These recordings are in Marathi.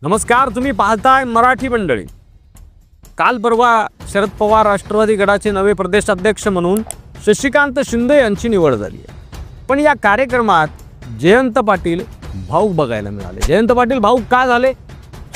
नमस्कार, तुम्ही पाहताय मराठी मंडळी। काल परवा शरद पवार राष्ट्रवादी गटाचे नवे प्रदेशाध्यक्ष म्हणून शशिकांत शिंदे यांची निवड झाली आहे। पण या कार्यक्रमात जयंत पाटील भाऊक बघायला मिळाले। जयंत पाटील भाऊक का झाले?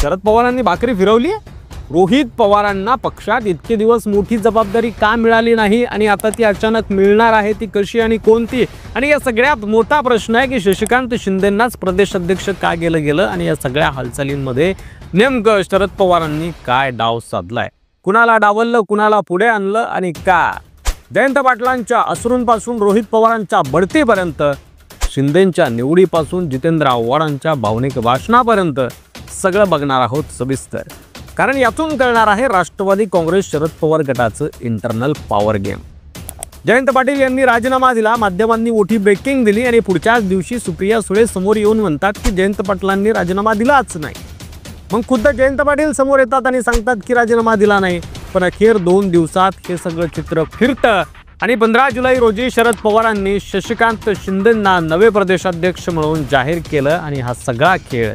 शरद पवारांनी भाकरी फिरवली आहे? रोहित पवारांना पक्षात इतके दिवस मोठी जबाबदारी का मिळाली नाही आणि आता ती अचानक मिळणार आहे, ती कशी आणि कोणती? आणि या सगळ्यात मोठा प्रश्न आहे की शशिकांत शिंदेंनाच प्रदेशाध्यक्ष का गेलं आणि या सगळ्या हालचालींमध्ये नेमकं शरद पवारांनी काय डाव साधलाय? कुणाला डावललं, कुणाला पुढे आणलं आणि का? जयंत पाटलांच्या अश्रूंपासून रोहित पवारांच्या बढतीपर्यंत, शिंदेंच्या निवडीपासून जितेंद्र आव्हाडांच्या भावनिक भाषणापर्यंत सगळं बघणार आहोत सविस्तर। कारण यातून कळणार आहे राष्ट्रवादी काँग्रेस शरद पवार गटाचं internal power game. Jayant Patil यांनी राजीनामा दिला, माध्यमांनी मोठी ब्रेकिंग दिली आणि पुढच्याच दिवशी सुप्रिया सुळे समोर येऊन म्हणतात की जयंत पाटलांनी राजीनामा दिलाच नाही। मग खुद्द जयंत पाटील समोर येतात आणि सांगतात की राजीनामा दिला नाही। पण अखेर 2 दिवसात हे सगळं चित्र फिरतं आणि 15 जुलै रोजी शरद पवारांनी शशिकांत शिंदेंना नवे प्रदेशाध्यक्ष म्हणून जाहीर केलं आणि हा सगळा खेळ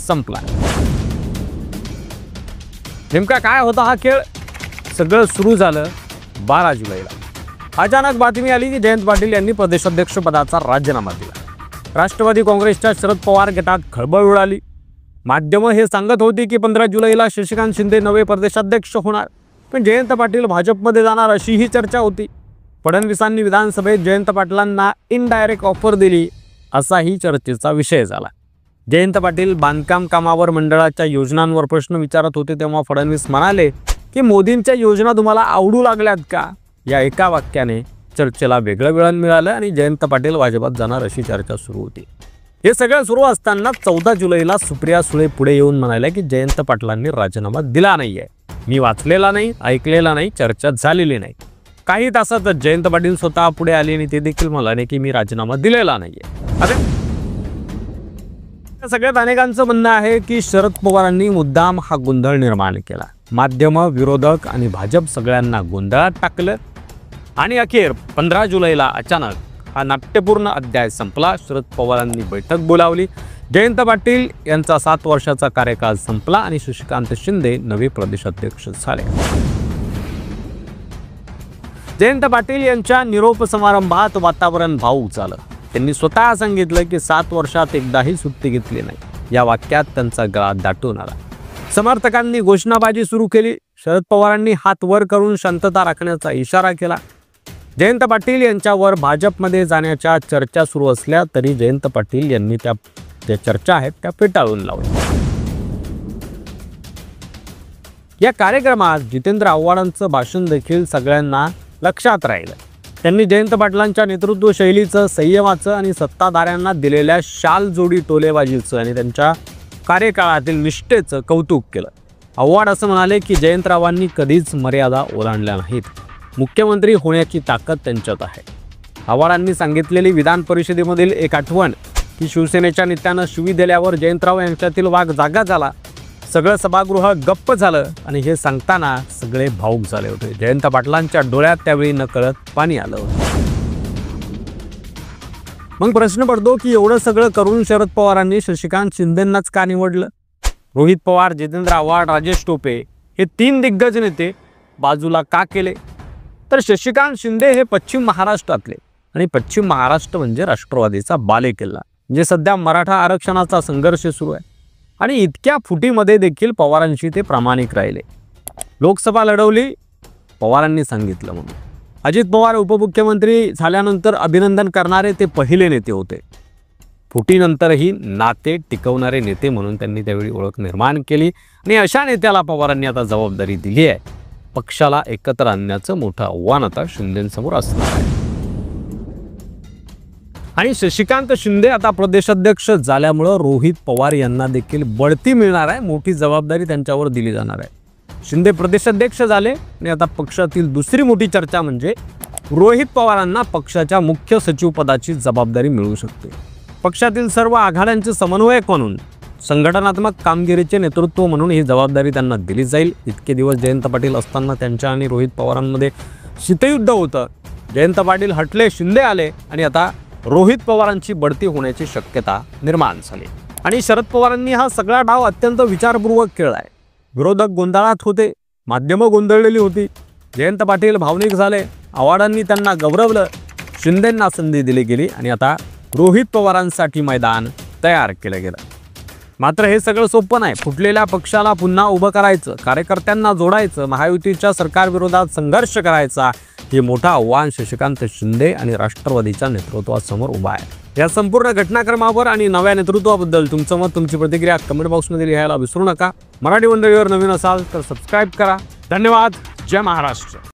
संपला। नेमका काय होता हा खेळ? सगळं सुरू झालं 12 जुलैला। अचानक बातमी आली की जयंत पाटील यांनी प्रदेशाध्यक्ष पदाचा राजीनामा दिला। राष्ट्रवादी काँग्रेसच्या शरद पवार गटात खळबळ उडाली। माध्यमं हे सांगत होती की 15 जुलैला शशिकांत शिंदे नवे प्रदेशाध्यक्ष होणार, पण जयंत पाटील भाजपमध्ये जाणार अशी ही चर्चा होती। फडणवीसांनी विधानसभेत जयंत पाटलांना इनडायरेक्ट ऑफर दिली असाही चर्चेचा विषय झाला। जयंत पाटील बांधकाम कामावर मंडळाच्या योजनांवर प्रश्न विचारत होते तेव्हा फडणवीस म्हणाले की मोदींच्या योजना तुम्हाला आवडू लागल्यात का? या एका वाक्याने चर्चेला वेगळं वळण मिळालं आणि जयंत पाटील भाजपात जाणार अशी चर्चा सुरू होती। हे सगळं सुरू असताना 14 जुलैला सुप्रिया सुळे पुढे येऊन म्हणाल्या की जयंत पाटलांनी राजीनामा दिला नाहीये, मी वाचलेला नाही, ऐकलेला नाही, चर्चा झालेली नाही। काही तासातच जयंत पाटील स्वतः पुढे आले आणि ते देखील म्हणाले की मी राजीनामा दिलेला नाहीये। अरे सगळ्यात अनेकांचं म्हणणं आहे की शरद पवारांनी मुद्दाम हा गोंधळ निर्माण केला। माध्यम, विरोधक आणि भाजप सगळ्यांना गोंधळात टाकलं आणि अखेर 15 जुलैला अचानक हा नाट्यपूर्ण अध्याय संपला। शरद पवारांनी बैठक बोलावली, जयंत पाटील यांचा 7 वर्षाचा कार्यकाळ संपला आणि शशिकांत शिंदे नवे प्रदेशाध्यक्ष झाले। जयंत पाटील यांच्या निरोप समारंभात वातावरण भावूक झालं। त्यांनी स्वतः सांगितलं की 7 वर्षात एकदाही सुट्टी घेतली नाही। या वाक्यात त्यांचा गळा दाटून आला। समर्थकांनी घोषणाबाजी सुरू केली। शरद पवारांनी हात वर करून शांतता राखण्याचा इशारा केला। जयंत पाटील यांच्यावर भाजपमध्ये जाण्याच्या चर्चा सुरू असल्या तरी जयंत पाटील यांनी त्या चर्चा आहेत त्या फेटाळून लावल्या। या कार्यक्रमात जितेंद्र आव्हाडांचं भाषण देखील सगळ्यांना लक्षात राहिलं। त्यांनी जयंत पाटलांच्या नेतृत्व शैलीचं, संयमाचं आणि सत्ताधाऱ्यांना दिलेल्या शाल जोडी टोलेबाजीचं आणि त्यांच्या कार्यकाळातील निष्ठेचं कौतुक केलं। आव्हाड असं म्हणाले की जयंतरावांनी कधीच मर्यादा ओलांडल्या नाहीत, मुख्यमंत्री होण्याची ताकद त्यांच्यात आहे। आव्हाडांनी सांगितलेली विधान परिषदेमधील एक आठवण की शिवसेनेच्या नेत्यानं शिवी दिल्यावर जयंतराव यांच्यातील वाद जागा झाला, सगळं सभागृह गप्प झालं आणि हे सांगताना सगळे भावूक झाले होते। जयंत पाटलांच्या डोळ्यात त्यावेळी नकळत पाणी आलं होतं। मग प्रश्न पडतो की एवढं सगळं करून शरद पवारांनी शशिकांत शिंदेंनाच का निवडलं? रोहित पवार, जितेंद्र आव्हाड, राजेश टोपे हे 3 दिग्गज नेते बाजूला का केले? तर शशिकांत शिंदे हे पश्चिम महाराष्ट्रातले आणि पश्चिम महाराष्ट्र म्हणजे राष्ट्रवादीचा बालेकिल्ला, म्हणजे सध्या मराठा आरक्षणाचा संघर्ष सुरू आहे आणि इतक्या फुटीमध्ये देखील पवारांशी ते प्रामाणिक राहिले। लोकसभा लढवली पवारांनी सांगितलं म्हणून। अजित पवार उपमुख्यमंत्री झाल्यानंतर अभिनंदन करणारे ते पहिले नेते होते। फुटीनंतरही नाते टिकवणारे नेते म्हणून त्यांनी त्यावेळी ओळख निर्माण केली आणि अशा नेत्याला पवारांनी आता जबाबदारी दिली आहे। पक्षाला एकत्र आणण्याचं मोठं आव्हान आता शिंदेंसमोर असणार आहे आणि शशिकांत शिंदे आता प्रदेशाध्यक्ष झाल्यामुळे रोहित पवार यांना देखील बढती मिळणार आहे, मोठी जबाबदारी त्यांच्यावर दिली जाणार आहे। शिंदे प्रदेशाध्यक्ष झाले आणि आता पक्षातील दुसरी मोठी चर्चा म्हणजे रोहित पवारांना पक्षाच्या मुख्य सचिव पदाची जबाबदारी मिळू शकते। पक्षातील सर्व आघाड्यांचे समन्वयक म्हणून, संघटनात्मक कामगिरीचे नेतृत्व म्हणून ही जबाबदारी त्यांना दिली जाईल। इतके दिवस जयंत पाटील असताना त्यांच्या आणि रोहित पवारांमध्ये शीतयुद्ध होतं। जयंत पाटील हटले, शिंदे आले आणि आता रोहित पवारांची बढती होण्याची शक्यता निर्माण झाली। आणि शरद पवारांनी हा सगळा डाव अत्यंत विचारपूर्वक खेळलाय. विरोधक गोंधळात होते, माध्यमं गोंधळलेली होती. जयंत पाटील भावनिक झाले, आव्हाडांनी त्यांना गौरवलं, शिंदेंना संधी दिली गेली आणि आता रोहित पवारांसाठी मैदान तयार केलं गेलं. मात्र हे सगळं सोपं नाही. फुटलेल्या पक्षाला पुन्हा उभं करायचं, कार्यकर्त्यांना जोडायचं, महायुतीच्या सरकारविरोधात संघर्ष करायचा, हे मोठं आव्हान शशिकांत शिंदे आणि राष्ट्रवादीच्या नेतृत्वासमोर उभं आहे. या संपूर्ण घटनाक्रमावर आणि नव्या नेतृत्वाबद्दल तुमचं मत, तुमची प्रतिक्रिया कमेंट बॉक्समध्ये लिहायला विसरू नका. मराठी मंडळीवर नवीन असाल तर सबस्क्राईब करा. धन्यवाद. जय महाराष्ट्र.